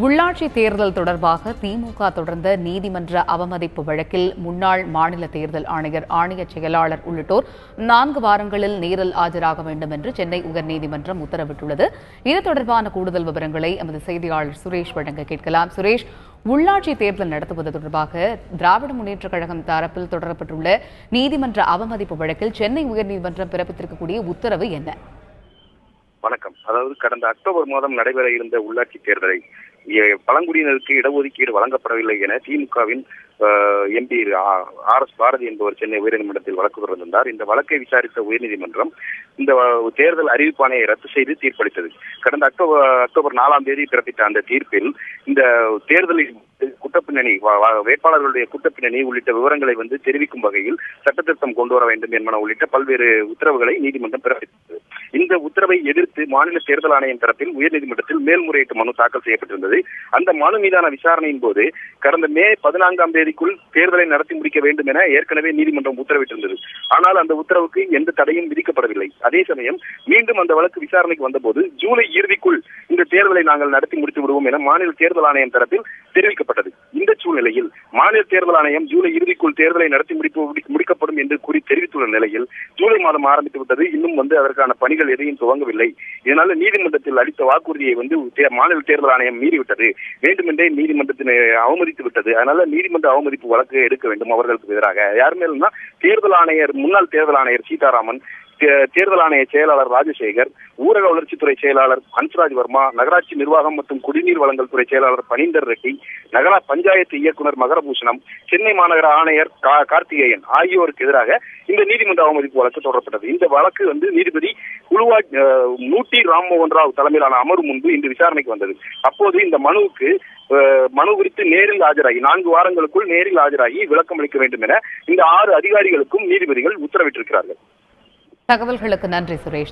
உள்ளாட்சி தேர்தல் தொடர்பாக திமுக தொடர்ந்த நீதிமன்ற அவமதிப்பு வழக்கில் முன்னாள் மாநில தேர்தல் ஆணையர், ஆணைய செயலாளர் உள்ளிட்டோர் 4 வாரங்களில் நேரில் ஆஜராக வேண்டும் என்று சென்னை உயர்நீதிமன்றம் உத்தரவிட்டுள்ளது. இது தொடர்பான கூடுதல் விவரங்களை எமது செய்தியாளர் சுரேஷ் வழங்க கேட்கலாம். சுரேஷ், உள்ளாட்சி தேர்தல் நடத்துவது தொடர்பாக திராவிட முன்னேற்றக் கழகம் தரப்பில் தொடரப்பட்டுள்ள நீதிமன்ற அவமதிப்பு வழக்கில் சென்னை உயர்நீதிமன்றம் பிறப்பித்திருக்கக்கூடிய உத்தரவு என்ன? வணக்கம். அதாவது கடந்த அக்டோபர் மாதம் நடைபெற இருந்த உள்ளாட்சி தேர்தலை பழங்குடியினருக்கு இடஒதுக்கீடு வழங்கப்படவில்லை என திமுகவின் எம்பி RS பாரதி என்பவர் சென்னை உயர்நீதிமன்றத்தில் வழக்கு தொடர்ந்திருந்தார். இந்த வழக்கை விசாரித்த உயர்நீதிமன்றம் இந்த தேர்தல் அறிவிப்பாணையை ரத்து செய்து தீர்ப்பளித்தது. கடந்த அக்டோபர் 4ஆம் தேதி பிறப்பித்த அந்த தீர்ப்பில் இந்த தேர்தலில் குற்றப்பின்னணி, வேட்பாளர்களுடைய குற்றப்பின்னணி உள்ளிட்ட விவரங்களை தெரிவிக்கும் வகையில் சட்டத்திருத்தம் கொண்டு வர வேண்டும் என்பன உள்ளிட்ட பல்வேறு உத்தரவுகளை நீதிமன்றம் பிறப்பித்தது. இந்த உத்தரவை எதிர்த்து மாநில தேர்தல் ஆணையம் தரப்பில் உயர்நீதிமன்றத்தில் மேல்முறையீட்டு மனு தாக்கல் செய்யப்பட்டிருந்தது. அந்த மனு மீதான விசாரணையின் போது கடந்த மே 14ஆம் தேதிக்குள் தேர்தலை நடத்தி முடிக்க வேண்டும் என ஏற்கனவே நீதிமன்றம் உத்தரவிட்டிருந்தது. ஆனால் அந்த உத்தரவுக்கு எந்த தடையும் விதிக்கப்படவில்லை. அதே சமயம் மீண்டும் அந்த வழக்கு விசாரணைக்கு வந்தபோது ஜூலை இறுதிக்குள் இந்த தேர்தலை நாங்கள் நடத்தி முடித்து விடுவோம் என மாநில தேர்தல் ஆணையம் தரப்பில் தெரிவிக்கப்பட்டது. இந்த சூழ்நிலையில் மாநில தேர்தல் ஆணையம் ஜூலை இறுதிக்குள் தேர்தலை நடத்தி முடிக்கப்படும் என்று கூறி தெரிவித்துள்ள நிலையில் ஜூலை மாதம் ஆரம்பித்து விட்டது. இன்னும் அதற்கான பணிகள் எதையும் துவங்கவில்லை. இதனால நீதிமன்றத்தில் அளித்த வாக்குறுதியை மாநில தேர்தல் ஆணையம் மீறிவிட்டது, வேண்டுமென்றே நீதிமன்றத்தினை அவமதித்து விட்டது. அதனால நீதிமன்ற அவமதிப்பு வழக்கு எடுக்க வேண்டும் அவர்களுக்கு எதிராக. யார் மேலும் தேர்தல் ஆணையர், முன்னாள் தேர்தல் ஆணையர் சீதாராமன், தேர்தல் ஆணைய செயலாளர் ராஜசேகர், ஊரக வளர்ச்சித்துறை செயலாளர் ஹன்ஸ்ராஜ் வர்மா, நகராட்சி நிர்வாகம் மற்றும் குடிநீர் வழங்கல் துறை செயலாளர் பனீந்தர் ரெட்டி, நகர பஞ்சாயத்து இயக்குநர் மகரபூஷணம், சென்னை மாநகர ஆணையர் கார்த்திகேயன் ஆகியோருக்கு எதிராக இந்த நீதிமன்ற அவமதிப்பு வழக்கு தொடரப்பட்டது. இந்த வழக்கு நீதிபதி நூட்டி ராம்மோகன் ராவ் தலைமையிலான அமர்வு முன்பு இன்று விசாரணைக்கு வந்தது. அப்போது இந்த மனு குறித்து நேரில் ஆஜராகி 4 வாரங்களுக்குள் நேரில் ஆஜராகி விளக்கம் அளிக்க வேண்டும் என இந்த 6 அதிகாரிகளுக்கும் நீதிபதிகள் உத்தரவிட்டிருக்கிறார்கள். தகவல்களுக்கு நன்றி சுரேஷ்.